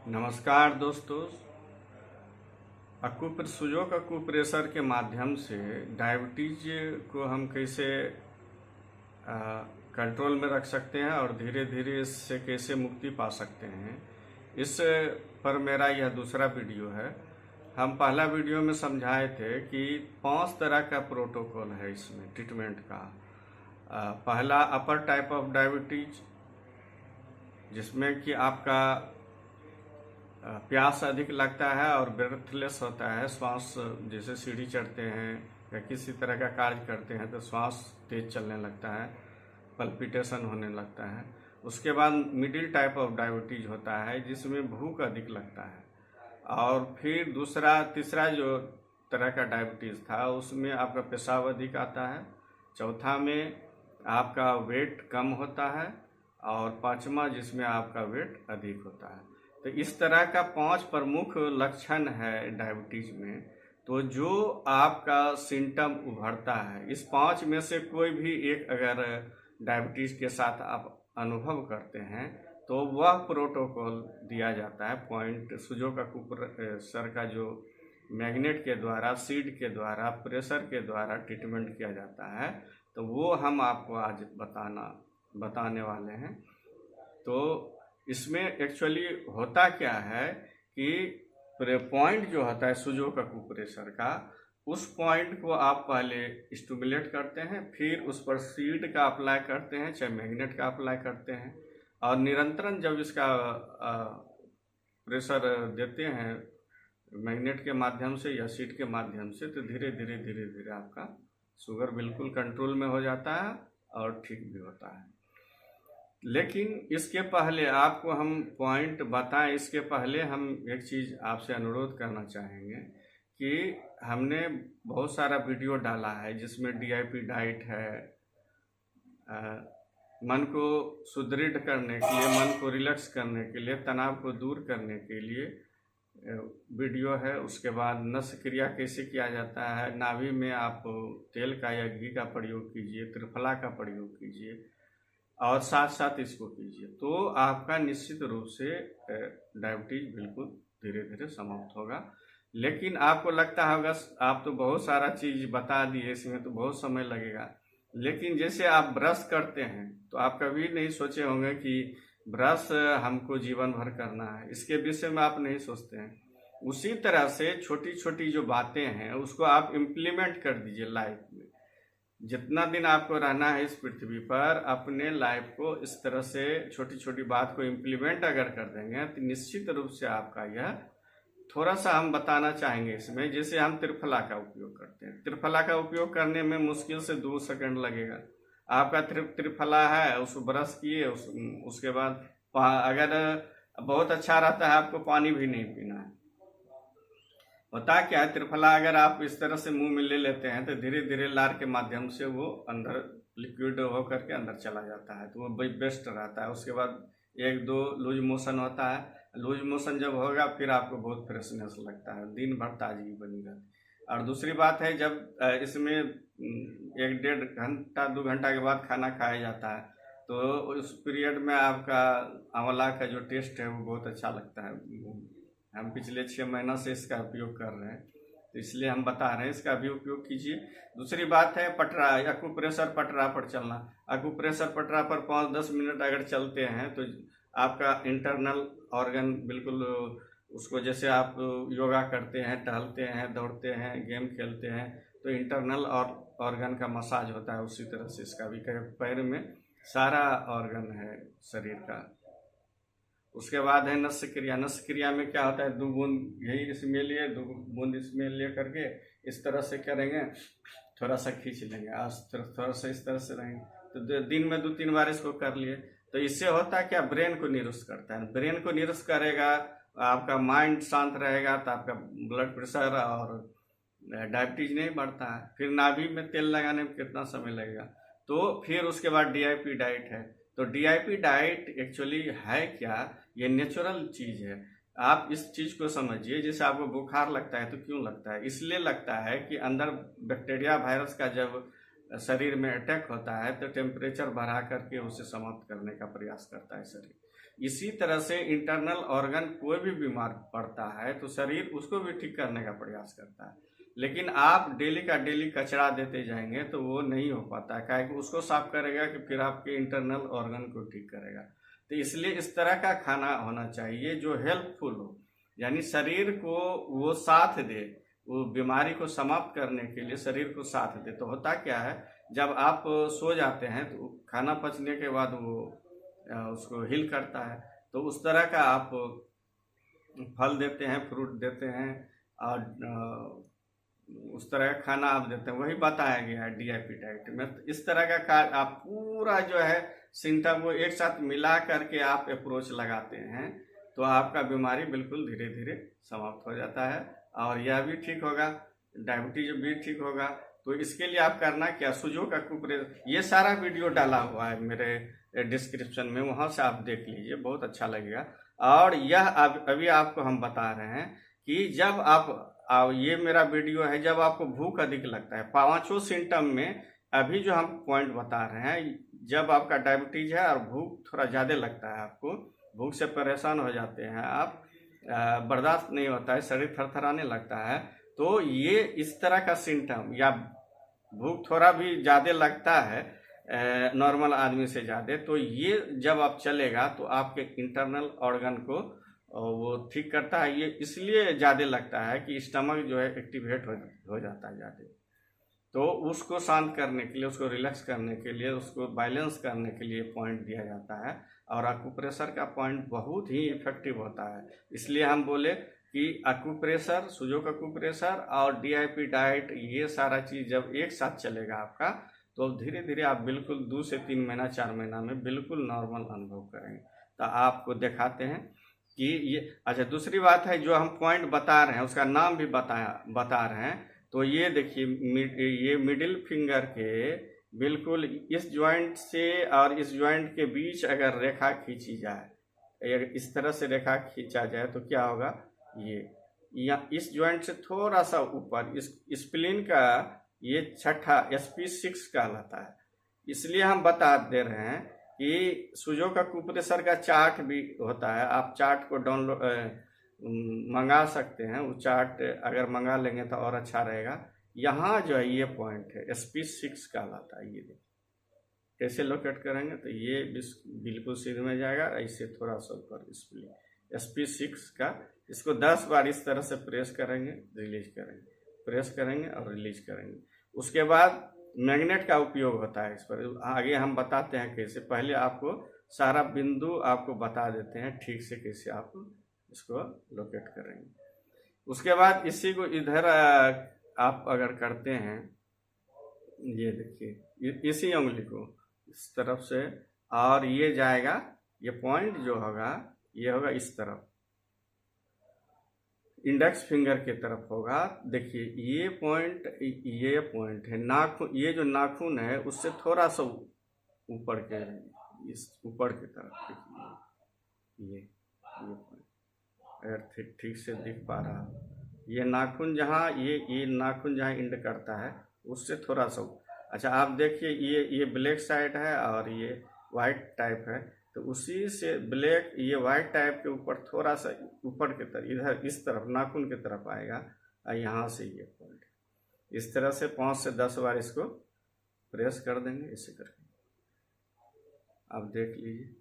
नमस्कार दोस्तों। सुजोक अकुप्रेशर के माध्यम से डायबिटीज को हम कैसे कंट्रोल में रख सकते हैं और धीरे धीरे इससे कैसे मुक्ति पा सकते हैं, इस पर मेरा यह दूसरा वीडियो है। हम पहला वीडियो में समझाए थे कि 5 तरह का प्रोटोकॉल है इसमें ट्रीटमेंट का। पहला अपर टाइप ऑफ डायबिटीज, जिसमें कि आपका प्यास अधिक लगता है और ब्रेथलेस होता है। श्वास जैसे सीढ़ी चढ़ते हैं या किसी तरह का कार्य करते हैं तो श्वास तेज चलने लगता है, पल्पिटेशन होने लगता है। उसके बाद मिडिल टाइप ऑफ डायबिटीज होता है जिसमें भूख अधिक लगता है। और फिर तीसरा जो तरह का डायबिटीज था उसमें आपका पेशाब अधिक आता है। चौथा में आपका वेट कम होता है और पांचवा जिसमें आपका वेट अधिक होता है। तो इस तरह का 5 प्रमुख लक्षण है डायबिटीज में। तो जो आपका सिम्टम उभरता है, इस 5 में से कोई भी एक अगर डायबिटीज के साथ आप अनुभव करते हैं तो वह प्रोटोकॉल दिया जाता है। पॉइंट सुजोक अकुप्रेशर का जो मैग्नेट के द्वारा, सीड के द्वारा, प्रेशर के द्वारा ट्रीटमेंट किया जाता है, तो वो हम आपको आज बताने वाले हैं। तो इसमें एक्चुअली होता क्या है कि पॉइंट जो होता है सुजोक अकुप्रेशर का, उस पॉइंट को आप पहले स्टिमुलेट करते हैं, फिर उस पर सीड का अप्लाई करते हैं, चाहे मैग्नेट का अप्लाई करते हैं, और निरंतरन जब इसका प्रेशर देते हैं मैग्नेट के माध्यम से या सीड के माध्यम से, तो धीरे धीरे आपका शुगर बिल्कुल कंट्रोल में हो जाता है और ठीक भी होता है। लेकिन इसके पहले आपको हम पॉइंट बताएं, इसके पहले हम एक चीज़ आपसे अनुरोध करना चाहेंगे कि हमने बहुत सारा वीडियो डाला है जिसमें डीआईपी डाइट है, मन को सुदृढ़ करने के लिए, मन को रिलैक्स करने के लिए, तनाव को दूर करने के लिए वीडियो है। उसके बाद नस क्रिया कैसे किया जाता है, नाभि में आप तेल का या घी का प्रयोग कीजिए, त्रिफला का प्रयोग कीजिए और साथ साथ इसको कीजिए, तो आपका निश्चित रूप से डायबिटीज बिल्कुल धीरे धीरे समाप्त होगा। लेकिन आपको लगता होगा आप तो बहुत सारा चीज़ बता दिए, इसमें तो बहुत समय लगेगा। लेकिन जैसे आप ब्रश करते हैं तो आप कभी नहीं सोचे होंगे कि ब्रश हमको जीवन भर करना है, इसके विषय में आप नहीं सोचते हैं। उसी तरह से छोटी छोटी जो बातें हैं उसको आप इम्प्लीमेंट कर दीजिए लाइफ में। जितना दिन आपको रहना है इस पृथ्वी पर, अपने लाइफ को इस तरह से छोटी छोटी बात को इम्प्लीमेंट अगर कर देंगे तो निश्चित रूप से आपका यह थोड़ा सा हम बताना चाहेंगे इसमें। जैसे हम त्रिफला का उपयोग करते हैं, त्रिफला का उपयोग करने में मुश्किल से 2 सेकंड लगेगा। आपका त्रिफला है, उसको ब्रश किए, उसके बाद अगर बहुत अच्छा रहता है आपको पानी भी नहीं पीना है। होता क्या है, त्रिफला अगर आप इस तरह से मुंह में ले लेते हैं तो धीरे धीरे लार के माध्यम से वो अंदर लिक्विड होकर के अंदर चला जाता है, तो वो बेस्ट रहता है। उसके बाद 1-2 लूज मोशन होता है। लूज मोशन जब होगा फिर आपको बहुत फ्रेशनेस लगता है, दिन भर ताजगी बनी रहती है। और दूसरी बात है, जब इसमें 1-1.5 घंटा 2 घंटा के बाद खाना खाया जाता है तो उस पीरियड में आपका आंवला का जो टेस्ट है वो बहुत अच्छा लगता है। हम पिछले 6 महीना से इसका उपयोग कर रहे हैं, तो इसलिए हम बता रहे हैं, इसका भी उपयोग कीजिए। दूसरी बात है पटरा, अकुप्रेशर पटरा पर चलना। अकुप्रेशर पटरा पर 5-10 मिनट अगर चलते हैं तो आपका इंटरनल ऑर्गन बिल्कुल उसको, जैसे आप योगा करते हैं, टहलते हैं, दौड़ते हैं, गेम खेलते हैं, तो इंटरनल ऑर्गन का मसाज होता है, उसी तरह से इसका भी पैर में सारा ऑर्गन है शरीर का। उसके बाद है नस्य क्रिया। नस्य क्रिया में क्या होता है, 2 बूंद यही इसमें लिए, 2 बूंद इसमें लिए करके इस तरह से करेंगे, थोड़ा सा खींच लेंगे, आज थोड़ा सा इस तरह से रहेंगे, तो दिन में 2-3 बार इसको कर लिए। तो इससे होता है क्या, ब्रेन को निरुस्त करता है। ब्रेन को निरुस्त करेगा, आपका माइंड शांत रहेगा, तो आपका ब्लड प्रेशर और डायबिटीज नहीं बढ़ता है। फिर नाभि में तेल लगाने में कितना समय लगेगा। तो फिर उसके बाद डीआईपी डाइट है। तो डीआईपी डाइट एक्चुअली है क्या, ये नेचुरल चीज़ है। आप इस चीज़ को समझिए, जैसे आपको बुखार लगता है तो क्यों लगता है, इसलिए लगता है कि अंदर बैक्टीरिया वायरस का जब शरीर में अटैक होता है तो टेम्परेचर बढ़ा करके उसे समाप्त करने का प्रयास करता है शरीर। इसी तरह से इंटरनल ऑर्गन कोई भी बीमार पड़ता है तो शरीर उसको भी ठीक करने का प्रयास करता है, लेकिन आप डेली का डेली कचरा देते जाएंगे तो वो नहीं हो पाता है, काहे कि उसको साफ करेगा कि फिर आपके इंटरनल ऑर्गन को ठीक करेगा। तो इसलिए इस तरह का खाना होना चाहिए जो हेल्पफुल हो, यानी शरीर को वो साथ दे, वो बीमारी को समाप्त करने के लिए शरीर को साथ दे। तो होता क्या है, जब आप सो जाते हैं तो खाना पचने के बाद वो उसको हील करता है, तो उस तरह का आप फल देते हैं, फ्रूट देते हैं और उस तरह का खाना आप देते हैं, वही बताया गया है डीआईपी डाइट में। तो इस तरह का आप पूरा जो है सिम्टम वो एक साथ मिला करके आप अप्रोच लगाते हैं तो आपका बीमारी बिल्कुल धीरे धीरे समाप्त हो जाता है और यह भी ठीक होगा, डायबिटीज भी ठीक होगा। तो इसके लिए आप करना क्या, सुजो का कुपरेशर, ये सारा वीडियो डाला हुआ है मेरे डिस्क्रिप्शन में, वहाँ से आप देख लीजिए, बहुत अच्छा लगेगा। और यह अभी आपको हम बता रहे हैं कि जब आप ये मेरा वीडियो है, जब आपको भूख अधिक लगता है, पांचों सिम्टम में अभी जो हम पॉइंट बता रहे हैं, जब आपका डायबिटीज है और भूख थोड़ा ज़्यादा लगता है, आपको भूख से परेशान हो जाते हैं आप, बर्दाश्त नहीं होता है, शरीर थरथराने लगता है, तो ये इस तरह का सिम्टम, या भूख थोड़ा भी ज़्यादा लगता है नॉर्मल आदमी से ज़्यादा, तो ये जब आप चलेगा तो आपके इंटरनल ऑर्गन को वो ठीक करता है। ये इसलिए ज़्यादा लगता है कि स्टमक जो है एक्टिवेट हो जाता है ज़्यादा, तो उसको शांत करने के लिए, उसको रिलैक्स करने के लिए, उसको बैलेंस करने के लिए पॉइंट दिया जाता है। और एक्यूप्रेशर का पॉइंट बहुत ही इफेक्टिव होता है, इसलिए हम बोले कि एक्यूप्रेशर, सुजो का एक्यूप्रेशर और डीआईपी डाइट, ये सारा चीज़ जब एक साथ चलेगा आपका, तो धीरे धीरे आप बिल्कुल 2 से 3 महीना 4 महीना में बिल्कुल नॉर्मल अनुभव करेंगे। तो आपको दिखाते हैं कि ये अच्छा। दूसरी बात है, जो हम पॉइंट बता रहे हैं उसका नाम भी बता रहे हैं। तो ये देखिए, ये मिडिल फिंगर के बिल्कुल इस जॉइंट से और इस जॉइंट के बीच अगर रेखा खींची जाए, अगर इस तरह से रेखा खींचा जाए तो क्या होगा, ये या इस जॉइंट से थोड़ा सा ऊपर इस स्प्लीन का ये छठा SP6 कहलाता है। इसलिए हम बता दे रहे हैं कि सुजो का कुप्रेशर का चार्ट भी होता है, आप चार्ट को डाउनलोड मंगा सकते हैं, वो चार्ट अगर मंगा लेंगे तो और अच्छा रहेगा। यहाँ जो है ये पॉइंट है SP6 कहलाता है। ये देखिए कैसे लोकेट करेंगे, तो ये बिल्कुल सीधे में जाएगा, ऐसे थोड़ा सा ऊपर SP6 का, इसको 10 बार इस तरह से प्रेस करेंगे, रिलीज करेंगे, प्रेस करेंगे और रिलीज करेंगे। उसके बाद मैग्नेट का उपयोग होता है इस पर, आगे हम बताते हैं कैसे। पहले आपको सारा बिंदु आपको बता देते हैं ठीक से कैसे आप इसको लोकेट करेंगे। उसके बाद इसी को इधर आप अगर करते हैं, ये देखिए इसी उंगली को इस तरफ से, और ये जाएगा, ये पॉइंट जो होगा ये होगा इस तरफ, इंडेक्स फिंगर की तरफ होगा। देखिए ये पॉइंट है नाखून, ये जो नाखून है उससे थोड़ा सा ऊपर के, इस ऊपर की तरफ ये पॉइंट, अगर ठीक से दिख पा रहा, ये नाखून जहाँ ये नाखून जहाँ इंड करता है उससे थोड़ा सा। अच्छा आप देखिए, ये ब्लैक साइड है और ये वाइट टाइप है, तो उसी से ब्लैक ये वाइट टाइप के ऊपर थोड़ा सा ऊपर की तरफ, इधर इस तरफ नाखून की तरफ आएगा, और यहाँ से ये पॉइंट इस तरह से 5 से 10 बार इसको प्रेस कर देंगे, ऐसे करके आप देख लीजिए।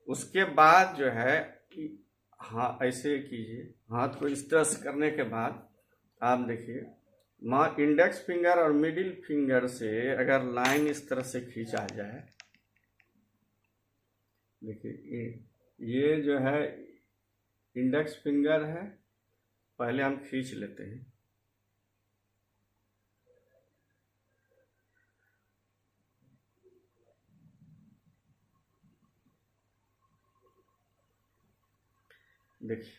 उसके बाद जो है, हाँ ऐसे कीजिए, हाथ को इस तरह से करने के बाद आप देखिए, इंडेक्स फिंगर और मिडिल फिंगर से अगर लाइन इस तरह से खींचा जाए, देखिए ये जो है इंडेक्स फिंगर है, पहले हम खींच लेते हैं, देखिए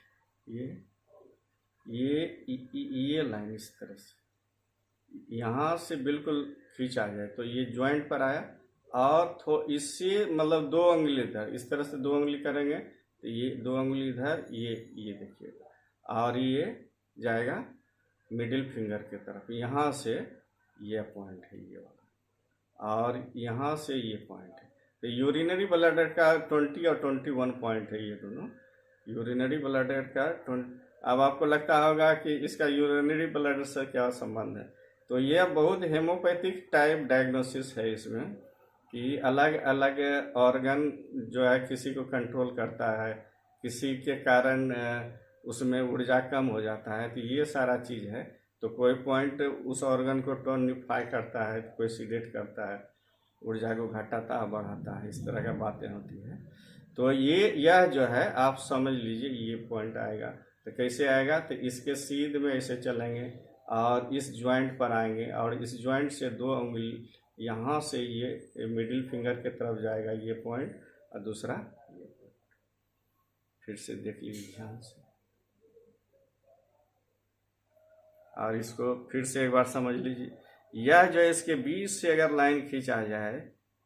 ये लाइन इस तरह से यहाँ से बिल्कुल खींचा जाए तो ये ज्वाइंट पर आया, और इससे मतलब 2 उंगली इधर, इस तरह से 2 उंगली करेंगे तो ये 2 उंगली इधर, ये देखिए, और ये जाएगा मिडिल फिंगर की तरफ, यहाँ से ये पॉइंट है ये वाला, और यहाँ से ये पॉइंट है। तो यूरिनरी ब्लैडर का 20 और 21 पॉइंट है ये दोनों। यूरिनरी ब्लैडर का 20। अब आपको लगता होगा कि इसका यूरिनरी ब्लैडर से क्या संबंध है। तो यह बहुत हेमोपैथिक टाइप डायग्नोसिस है इसमें, कि अलग अलग ऑर्गन जो है किसी को कंट्रोल करता है, किसी के कारण उसमें ऊर्जा कम हो जाता है, तो ये सारा चीज़ है। तो कोई पॉइंट उस ऑर्गन को टोनिफाई करता है, कोई सीडेट करता है, ऊर्जा को घटाता है बढ़ाता है, इस तरह का बातें होती है। तो यह जो है आप समझ लीजिए ये पॉइंट आएगा। तो कैसे आएगा, तो इसके सीध में ऐसे चलेंगे और इस जॉइंट पर आएंगे और इस जॉइंट से 2 उंगली यहाँ से ये मिडिल फिंगर के तरफ जाएगा ये पॉइंट, और दूसरा ये पॉइंट। फिर से देख लीजिए ध्यान से, और इसको फिर से एक बार समझ लीजिए। यह जो है इसके बीच से अगर लाइन खींचा जाए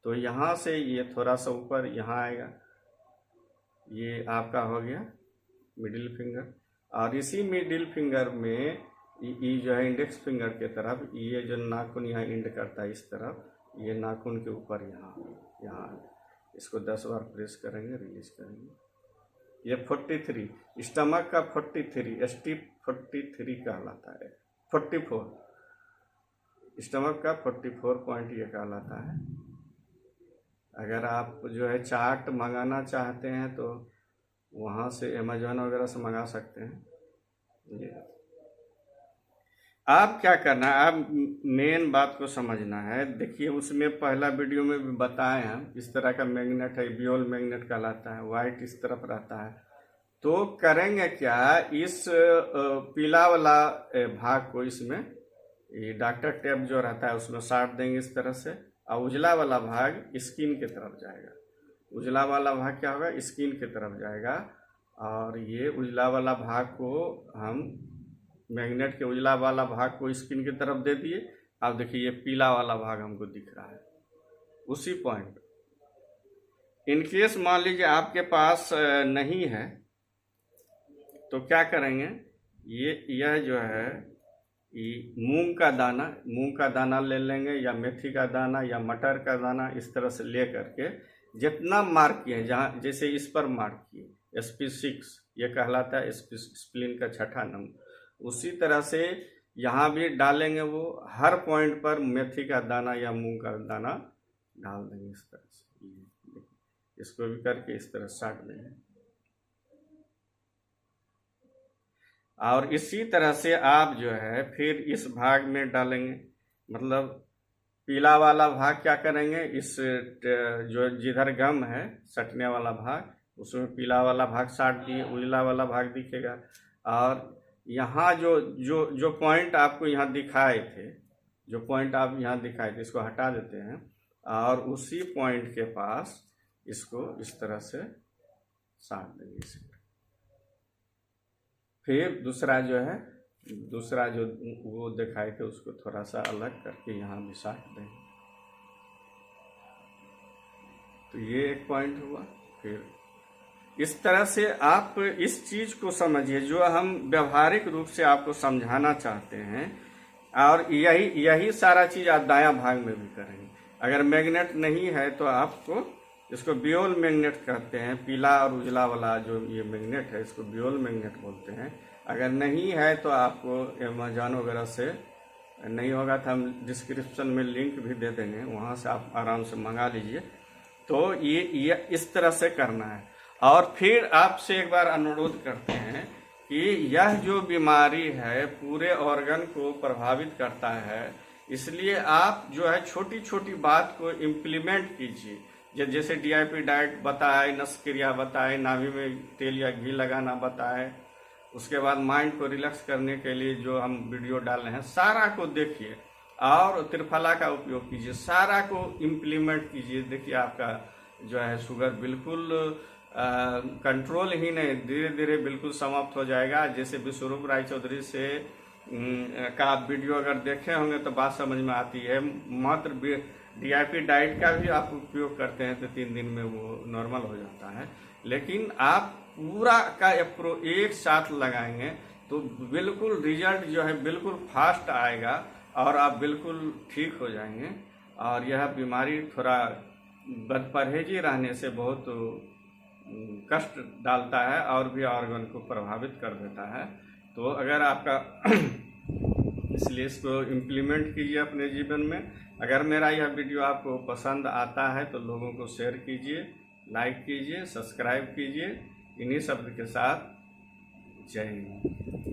तो यहाँ से ये थोड़ा सा ऊपर यहाँ आएगा, ये आपका हो गया मिडिल फिंगर। और इसी मिडिल फिंगर में ये जो है इंडेक्स फिंगर के तरफ, ये जो नाखून यहाँ इंड करता है इस तरफ, ये नाखून के ऊपर यहाँ इसको 10 बार प्रेस करेंगे, रिलीज करेंगे। ये 43 स्टमक का 43 स्टिप 43 कहलाता है। 44 स्टमक का 44 पॉइंट ये कहलाता है। अगर आप जो है चार्ट मंगाना चाहते हैं तो वहाँ से अमेजोन वगैरह से मंगा सकते हैं। ये आप क्या करना है, आप मेन बात को समझना है। देखिए उसमें पहला वीडियो में भी बताए हैं, इस तरह का मैग्नेट है, बियोल मैग्नेट कहलाता है, वाइट इस तरफ रहता है। तो करेंगे क्या, इस पीला वाला भाग को इसमें ये डॉक्टर टेप जो रहता है उसमें साट देंगे इस तरह से, और उजला वाला भाग स्किन की तरफ जाएगा। उजला वाला भाग क्या होगा, स्किन की तरफ जाएगा, और ये उजला वाला भाग को हम मैग्नेट के उजला वाला भाग को स्किन की तरफ दे दिए। अब देखिए ये पीला वाला भाग हमको दिख रहा है उसी पॉइंट। इनकेस मान लीजिए आपके पास नहीं है तो क्या करेंगे, यह जो है ये मूंग का दाना ले लेंगे, या मेथी का दाना या मटर का दाना, इस तरह से ले करके जितना मार्क किए, जहाँ जैसे इस पर मार्क किए SP6 ये कहलाता है स्प्लीन का 6ठा नंबर, उसी तरह से यहाँ भी डालेंगे। वो हर पॉइंट पर मेथी का दाना या मूंग का दाना डाल देंगे इस तरह से। इसको भी करके इस तरह साट देंगे, और इसी तरह से आप जो है फिर इस भाग में डालेंगे। मतलब पीला वाला भाग क्या करेंगे, इस जो जिधर गम है सटने वाला भाग, उसमें पीला वाला भाग साट दिए, उजला वाला भाग दिखेगा। और यहाँ जो पॉइंट आपको यहाँ दिखाए थे, इसको हटा देते हैं, और उसी पॉइंट के पास इसको इस तरह से साट देंगे इसे। फिर दूसरा जो वो दिखाए थे उसको थोड़ा सा अलग करके यहाँ भी साट देंगे। तो ये एक पॉइंट हुआ। फिर इस तरह से आप इस चीज को समझिए जो हम व्यवहारिक रूप से आपको समझाना चाहते हैं, और यही सारा चीज आप दायां भाग में भी करेंगे। अगर मैग्नेट नहीं है तो आपको इसको बियोल मैग्नेट कहते हैं, पीला और उजला वाला जो ये मैग्नेट है इसको बियोल मैग्नेट बोलते हैं। अगर नहीं है तो आपको अमेजॉन वगैरह से नहीं होगा तो हम डिस्क्रिप्शन में लिंक भी दे देंगे, वहाँ से आप आराम से मंगा लीजिए। तो ये इस तरह से करना है। और फिर आपसे एक बार अनुरोध करते हैं कि यह जो बीमारी है पूरे ऑर्गन को प्रभावित करता है, इसलिए आप जो है छोटी छोटी बात को इम्प्लीमेंट कीजिए। जैसे DIP डाइट बताए, नस क्रिया बताए, नाभि में तेल या घी लगाना बताए, उसके बाद माइंड को रिलैक्स करने के लिए जो हम वीडियो डाल रहे हैं सारा को देखिए, और त्रिफला का उपयोग कीजिए, सारा को इम्प्लीमेंट कीजिए। देखिए आपका जो है शुगर बिल्कुल कंट्रोल ही नहीं, धीरे धीरे बिल्कुल समाप्त हो जाएगा। जैसे विश्वरूप रायचौधरी से का आप वीडियो अगर देखे होंगे तो बात समझ में आती है। मात्र DIP डाइट का भी आप उपयोग करते हैं तो 3 दिन में वो नॉर्मल हो जाता है। लेकिन आप पूरा का एक साथ लगाएंगे तो बिल्कुल रिजल्ट जो है बिल्कुल फास्ट आएगा, और आप बिल्कुल ठीक हो जाएंगे। और यह बीमारी थोड़ा बदपरहेजी रहने से बहुत कष्ट डालता है और भी ऑर्गन को प्रभावित कर देता है। तो अगर आपका इसलिए इसको इम्प्लीमेंट कीजिए अपने जीवन में। अगर मेरा यह वीडियो आपको पसंद आता है तो लोगों को शेयर कीजिए, लाइक कीजिए, सब्सक्राइब कीजिए। इन्हीं शब्द के साथ जय हिंद।